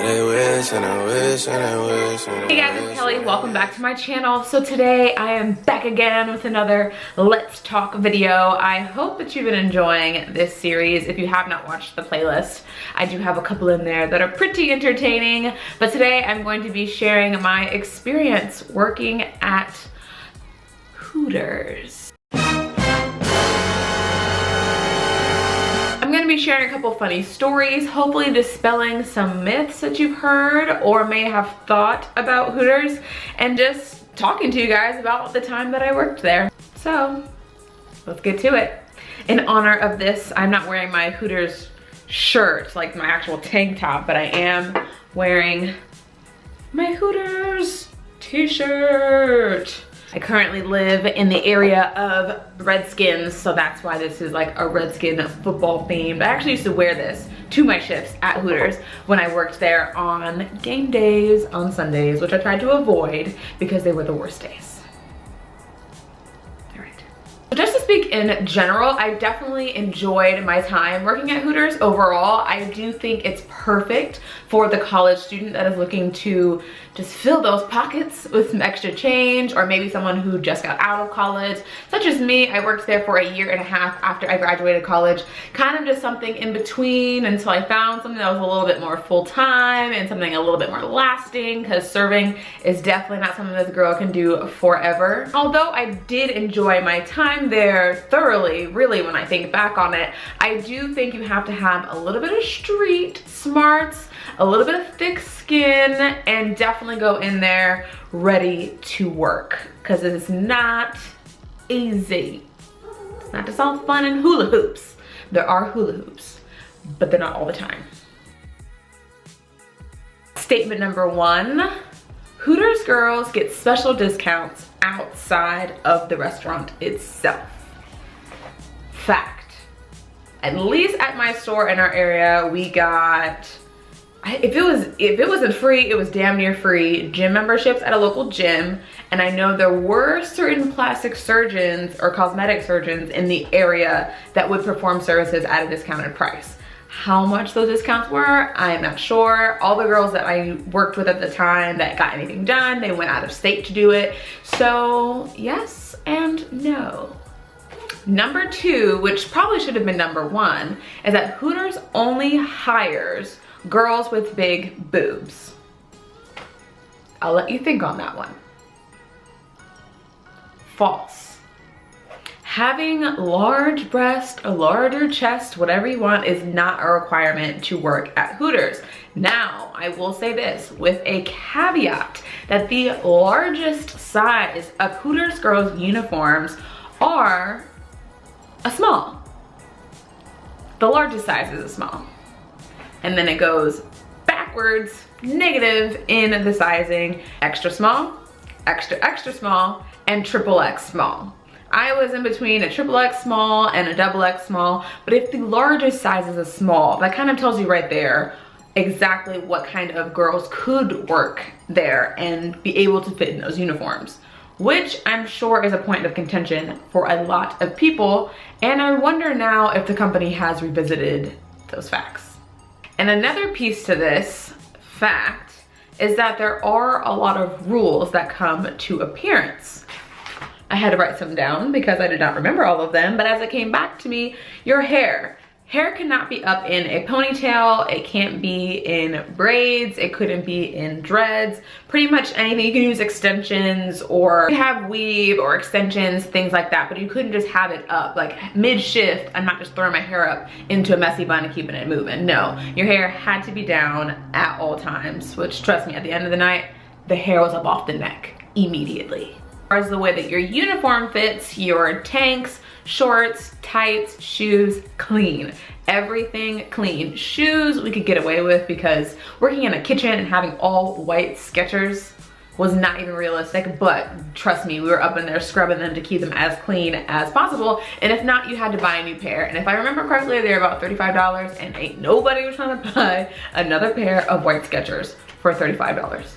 They wish and I wish and I wish and I Hey guys, it's Kelly. Welcome back to my channel. So today I am back again with another Let's Talk video. I hope that you've been enjoying this series. If you have not watched the playlist, I do have a couple in there that are pretty entertaining. But today I'm going to be sharing my experience working at Hooters. I'm gonna be sharing a couple funny stories, hopefully dispelling some myths that you've heard or may have thought about Hooters, and just talking to you guys about the time that I worked there. So let's get to it. In honor of this, I'm not wearing my Hooters shirt, like my actual tank top, but I am wearing my Hooters t-shirt. I currently live in the area of Redskins, so that's why this is like a Redskin football themed. I actually used to wear this to my shifts at Hooters when I worked there on game days on Sundays, which I tried to avoid because they were the worst days. All right. Just to speak in general, I definitely enjoyed my time working at Hooters. Overall, I do think it's perfect for the college student that is looking to just fill those pockets with some extra change, or maybe someone who just got out of college, such as me. I worked there for a year and a half after I graduated college, kind of just something in between until I found something that was a little bit more full-time and something a little bit more lasting, because serving is definitely not something this girl can do forever. Although I did enjoy my time there thoroughly, really, when I think back on it, I do think you have to have a little bit of street smarts, a little bit of thick skin, and definitely go in there ready to work, because it is not easy. It's not just all fun and hula hoops. There are hula hoops, but they're not all the time. Statement number one, Hooters girls get special discounts outside of the restaurant itself. Fact. At least at my store in our area, we got, if it wasn't free, it was damn near free gym memberships at a local gym. And I know there were certain plastic surgeons or cosmetic surgeons in the area that would perform services at a discounted price. How much those discounts were, I am not sure. All the girls that I worked with at the time that got anything done, they went out of state to do it. So yes and no. Number two, which probably should have been number one, is that Hooters only hires girls with big boobs. I'll let you think on that one. False. Having large breast, a larger chest, whatever you want, is not a requirement to work at Hooters. Now, I will say this with a caveat that the largest size of Hooters girls' uniforms are a small. The largest size is a small. And then it goes backwards, negative in the sizing, extra small, extra small, and XXX small. I was in between a XXX small and a XX small, but if the largest size is a small, that kind of tells you right there exactly what kind of girls could work there and be able to fit in those uniforms, which I'm sure is a point of contention for a lot of people. And I wonder now if the company has revisited those facts. And another piece to this fact is that there are a lot of rules that come to appearance. I had to write some down because I did not remember all of them, but as it came back to me, your hair. Hair cannot be up in a ponytail, it can't be in braids, it couldn't be in dreads, pretty much anything. You can use extensions or have weave or extensions, things like that, but you couldn't just have it up like mid-shift. I'm not just throwing my hair up into a messy bun and keeping it moving. No, your hair had to be down at all times, which, trust me, at the end of the night, the hair was up off the neck immediately. As far as the way that your uniform fits, your tanks, shorts, tights, shoes, clean. Everything clean. Shoes we could get away with because working in a kitchen and having all white Skechers was not even realistic, but trust me, we were up in there scrubbing them to keep them as clean as possible. And if not, you had to buy a new pair. And if I remember correctly, they were about $35, and ain't nobody was trying to buy another pair of white Skechers for $35.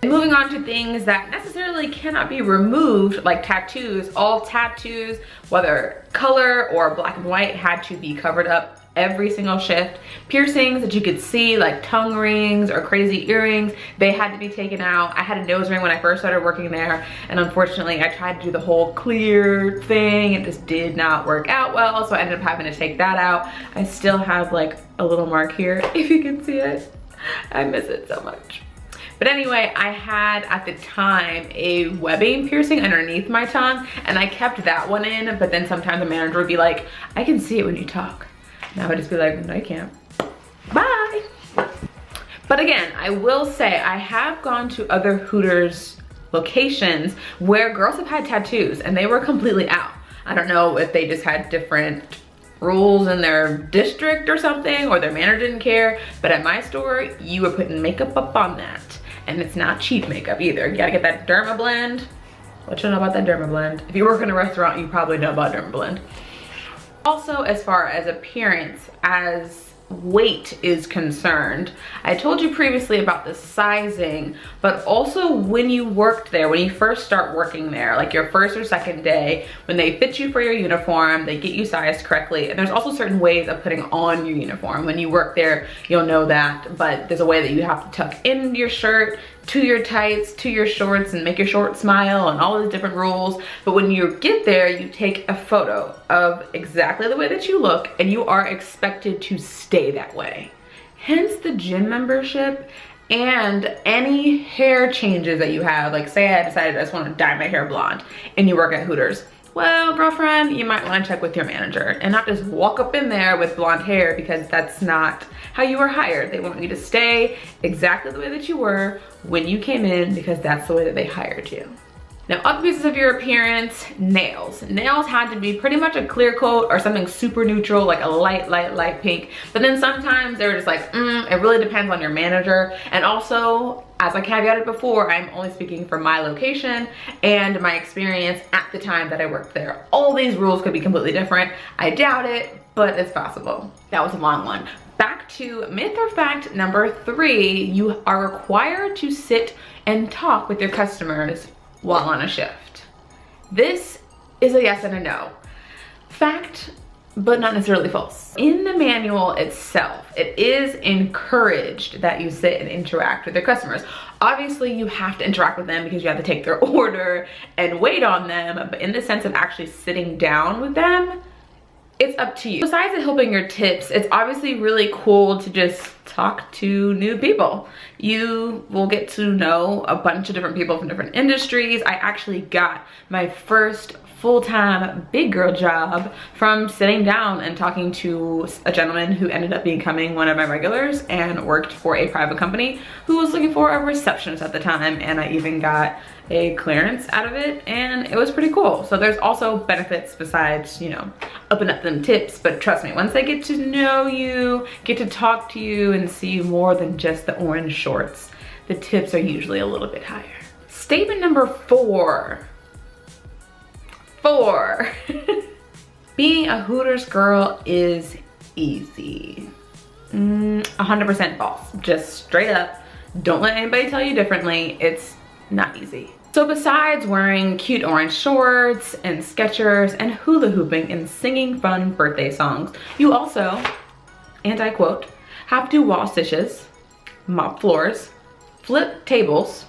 And moving on to things that necessarily cannot be removed, like tattoos. All tattoos, whether color or black and white, had to be covered up every single shift. Piercings that you could see, like tongue rings or crazy earrings, they had to be taken out. I had a nose ring when I first started working there, and unfortunately I tried to do the whole clear thing. It just did not work out well, so I ended up having to take that out. I still have like a little mark here, if you can see it. I miss it so much. But anyway, I had at the time a webbing piercing underneath my tongue, and I kept that one in, but then sometimes the manager would be like, I can see it when you talk. And I would just be like, no, I can't. Bye. But again, I will say I have gone to other Hooters locations where girls have had tattoos and they were completely out. I don't know if they just had different rules in their district or something, or their manager didn't care, but at my store, you were putting makeup up on that. And it's not cheap makeup either. You gotta get that Derma Blend. What you know about that Derma Blend? If you work in a restaurant, you probably know about Derma Blend. Also, as far as appearance, as weight is concerned, I told you previously about the sizing, but also when you worked there, when you first start working there, like your first or second day, when they fit you for your uniform, they get you sized correctly. And there's also certain ways of putting on your uniform. When you work there, you'll know that, but there's a way that you have to tuck in your shirt, to your tights, to your shorts, and make your shorts smile, and all those different rules. But when you get there, you take a photo of exactly the way that you look, and you are expected to stay that way. Hence the gym membership and any hair changes that you have. Like say I decided I just want to dye my hair blonde and you work at Hooters. Well, girlfriend, you might want to check with your manager and not just walk up in there with blonde hair, because that's not how you were hired. They want you to stay exactly the way that you were when you came in, because that's the way that they hired you. Now, other pieces of your appearance, nails. Nails had to be pretty much a clear coat or something super neutral, like a light pink. But then sometimes they were just like, it really depends on your manager. And also, as I caveated before, I'm only speaking from my location and my experience at the time that I worked there. All these rules could be completely different. I doubt it, but it's possible. That was a long one. Back to myth or fact number 3, you are required to sit and talk with your customers while on a shift. This is a yes and a no. Fact, but not necessarily false. In the manual itself, it is encouraged that you sit and interact with your customers. Obviously, you have to interact with them because you have to take their order and wait on them, but in the sense of actually sitting down with them, it's up to you. Besides it helping your tips, it's obviously really cool to just talk to new people. You will get to know a bunch of different people from different industries. I actually got my first full-time big girl job from sitting down and talking to a gentleman who ended up becoming one of my regulars and worked for a private company who was looking for a receptionist at the time, and I even got a clearance out of it, and it was pretty cool. So there's also benefits besides, you know, upping up them tips, but trust me, once they get to know you, get to talk to you and see you more than just the orange shorts, the tips are usually a little bit higher. Statement number 4. Being a Hooters girl is easy. 100% false. Just straight up, don't let anybody tell you differently. It's not easy. So besides wearing cute orange shorts and Skechers and hula hooping and singing fun birthday songs, you also, and I quote, have to wash dishes, mop floors, flip tables,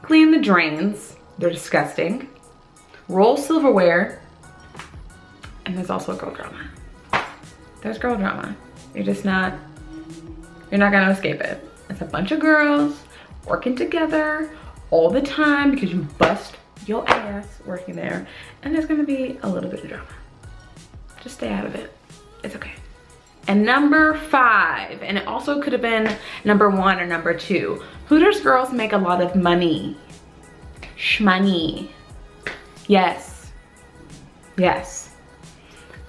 clean the drains, they're disgusting, roll silverware, and there's also girl drama. There's girl drama. You're not gonna escape it. It's a bunch of girls working together all the time because you bust your ass working there, and there's gonna be a little bit of drama. Just stay out of it. It's okay. And number 5, and it also could have been number 1 or number 2, Hooters girls make a lot of money. Shmoney. Yes. Yes.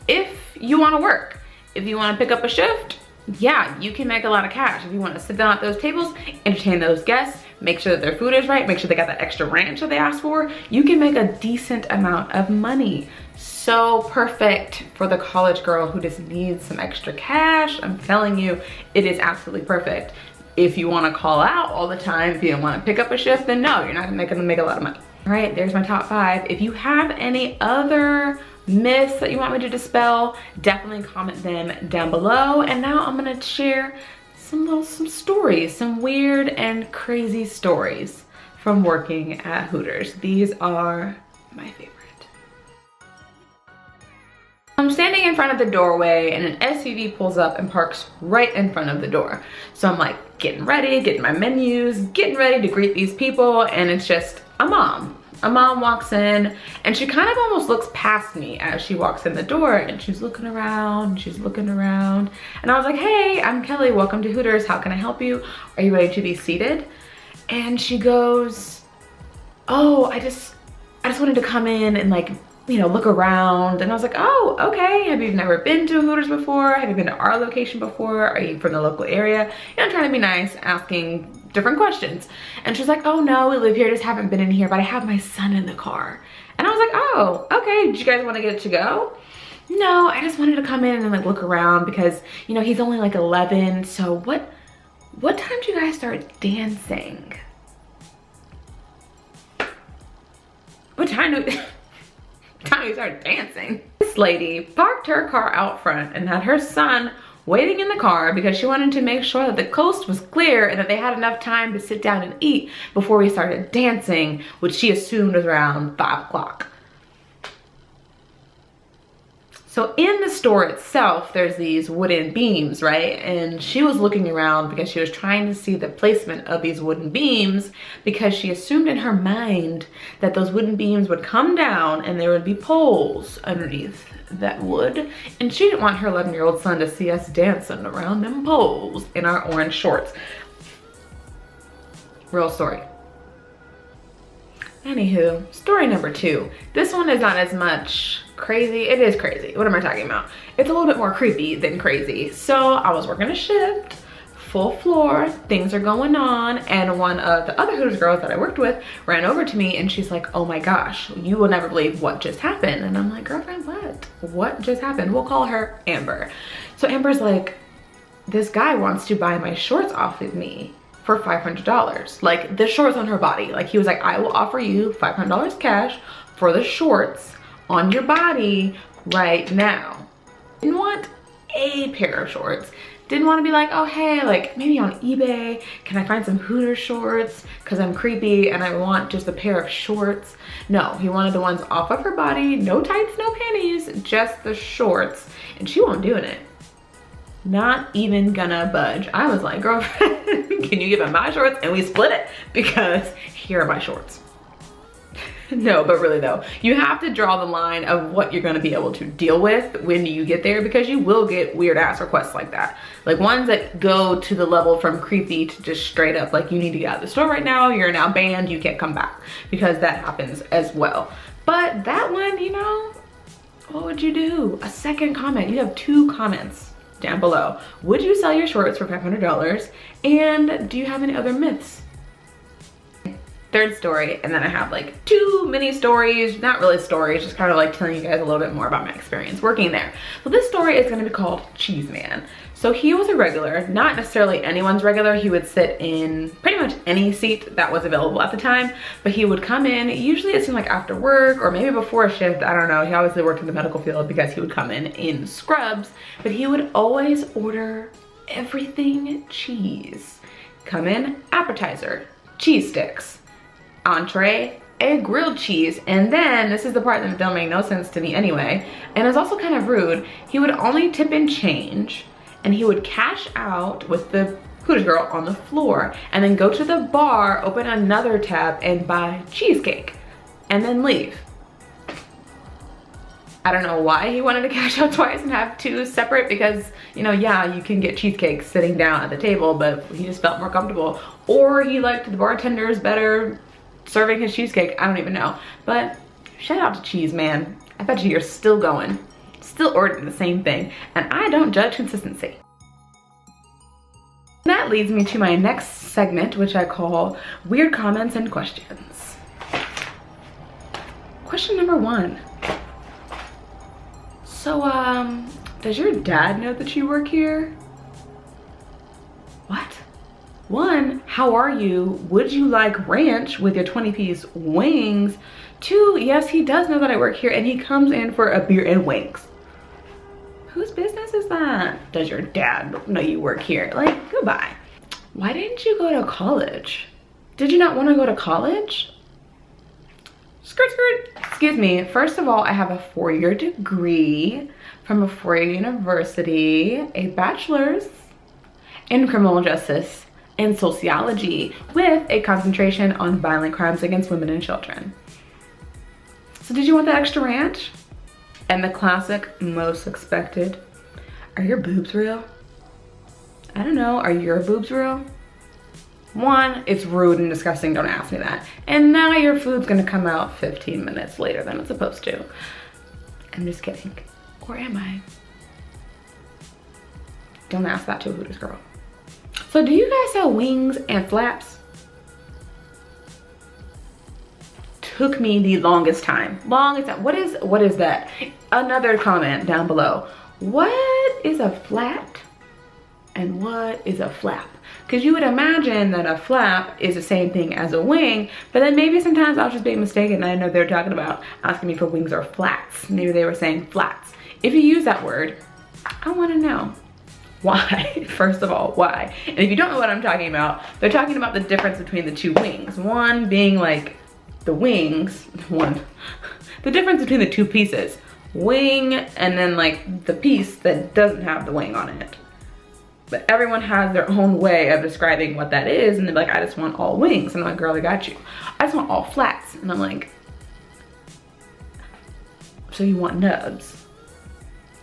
If you want to work, if you want to pick up a shift, yeah, you can make a lot of cash. If you want to sit down at those tables, entertain those guests, make sure that their food is right, make sure they got that extra ranch that they asked for, you can make a decent amount of money. So perfect for the college girl who just needs some extra cash. I'm telling you, it is absolutely perfect. If you want to call out all the time, if you don't want to pick up a shift, then no, you're not gonna make a lot of money. All right, there's my top 5. If you have any other myths that you want me to dispel, definitely comment them down below. And now I'm gonna share some stories, some weird and crazy stories from working at Hooters. These are my favorite. I'm standing in front of the doorway and an SUV pulls up and parks right in front of the door. So I'm like getting ready, getting my menus, getting ready to greet these people, and it's just a mom. A mom walks in and she kind of almost looks past me as she walks in the door, and she's looking around, she's looking around. And I was like, hey, I'm Kelly, welcome to Hooters. How can I help you? Are you ready to be seated? And she goes, oh, I just wanted to come in and like, you know, look around. And I was like, oh, okay. Have you never been to Hooters before? Have you been to our location before? Are you from the local area? You know, I'm trying to be nice, asking different questions. And she's like, oh no, we live here, just haven't been in here, but I have my son in the car. And I was like, oh, okay. Did you guys want to get it to go? No, I just wanted to come in and like look around because, you know, he's only like 11. So what time do you guys start dancing? What time do we start dancing? This lady parked her car out front and had her son waiting in the car because she wanted to make sure that the coast was clear and that they had enough time to sit down and eat before we started dancing, which she assumed was around 5 o'clock. So in the store itself, there's these wooden beams, right? And she was looking around because she was trying to see the placement of these wooden beams because she assumed in her mind that those wooden beams would come down and there would be poles underneath that wood. And she didn't want her 11-year-old son to see us dancing around them poles in our orange shorts. Real story. Anywho, story number 2. This one is not as much crazy. It is crazy. What am I talking about? It's a little bit more creepy than crazy. So I was working a shift, full floor, things are going on, and one of the other Hooters girls that I worked with ran over to me and she's like, oh my gosh, you will never believe what just happened. And I'm like, girlfriend, what? What just happened? We'll call her Amber. So Amber's like, this guy wants to buy my shorts off of me for $500. Like the shorts on her body. Like he was like, I will offer you $500 cash for the shorts on your body right now. Didn't want a pair of shorts. Didn't want to be like, oh hey, like maybe on eBay, can I find some Hooters shorts? Cause I'm creepy and I want just a pair of shorts. No, he wanted the ones off of her body, no tights, no panties, just the shorts. And she won't doing it. Not even gonna budge. I was like, girlfriend, can you give him my shorts and we split it? Because here are my shorts. No, but really though, you have to draw the line of what you're gonna be able to deal with when you get there, because you will get weird ass requests like that. Like ones that go to the level from creepy to just straight up like, you need to get out of the store right now, you're now banned, you can't come back, because that happens as well. But that one, you know, what would you do? A second comment. You have 2 comments down below. Would you sell your shorts for $500? And do you have any other myths? Third story, and then I have like 2 mini stories, not really stories, just kind of like telling you guys a little bit more about my experience working there. So this story is gonna be called Cheese Man. So he was a regular, not necessarily anyone's regular. He would sit in pretty much any seat that was available at the time, but he would come in, usually it seemed like after work or maybe before a shift, I don't know. He obviously worked in the medical field because he would come in scrubs, but he would always order everything cheese. Come in, appetizer, cheese sticks, entree, a grilled cheese, and then this is the part that don't make no sense to me anyway, and it's also kind of rude, he would only tip in change and he would cash out with the Hooters girl on the floor and then go to the bar, open another tab and buy cheesecake and then leave. I don't know why he wanted to cash out twice and have 2 separate, because, you know, yeah, you can get cheesecake sitting down at the table, but he just felt more comfortable, or he liked the bartenders better serving his cheesecake. I don't even know, but shout out to Cheese Man. I bet you're still going, still ordering the same thing, and I don't judge consistency. That leads me to my next segment, which I call Weird Comments and Questions. Question number 1. So, does your dad know that you work here? What? 1, how are you? Would you like ranch with your 20-piece wings? 2, yes, he does know that I work here and he comes in for a beer and wings. Whose business is that? Does your dad know you work here? Like, goodbye. Why didn't you go to college? Did you not want to go to college? Skirt, skirt. Excuse me. First of all, I have a 4-year degree from a 4-year university, a bachelor's in criminal justice and sociology with a concentration on violent crimes against women and children. So did you want the extra ranch? And the classic most expected, are your boobs real? I don't know, are your boobs real? 1, it's rude and disgusting, don't ask me that. And now your food's gonna come out 15 minutes later than it's supposed to. I'm just kidding, or am I? Don't ask that to a Hooters girl. So do you guys sell wings and flaps? Took me the longest time. What is that? Another comment down below. What is a flat and what is a flap? Because you would imagine that a flap is the same thing as a wing, but then maybe sometimes I was just being mistaken and I know they're talking about asking me for wings or flats. Maybe they were saying flats. If you use that word, I want to know why. First of all, why? And if you don't know what I'm talking about, they're talking about the difference between the 2 wings. One being like the wings, the difference between the 2 pieces, wing and then like the piece that doesn't have the wing on it. But everyone has their own way of describing what that is, and they're like, I just want all wings. And I'm like, girl, I got you. I just want all flats. And I'm like, so you want nubs?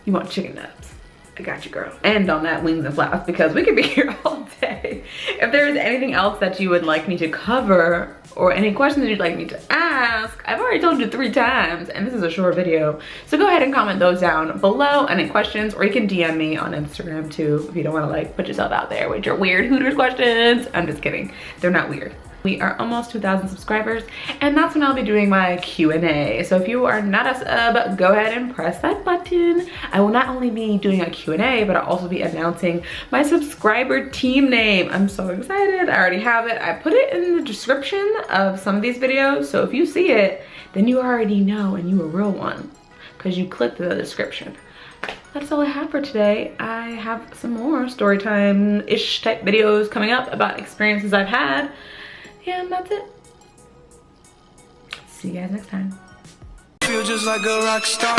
You want chicken nubs? I got you, girl. And on that wings and flaps, because we could be here all day. If there is anything else that you would like me to cover or any questions you'd like me to ask, I've already told you 3 times and this is a short video. So go ahead and comment those down below, any questions, or you can DM me on Instagram too if you don't want to like put yourself out there with your weird Hooters questions. I'm just kidding. They're not weird. We are almost 2,000 subscribers, and that's when I'll be doing my Q&A. So if you are not a sub, go ahead and press that button. I will not only be doing a Q&A, but I'll also be announcing my subscriber team name. I'm so excited. I already have it. I put it in the description of some of these videos, so if you see it, then you already know and you a real one, because you clicked the description. That's all I have for today. I have some more story time-ish type videos coming up about experiences I've had. And that's it. See you guys next time. Feel just like a rock star.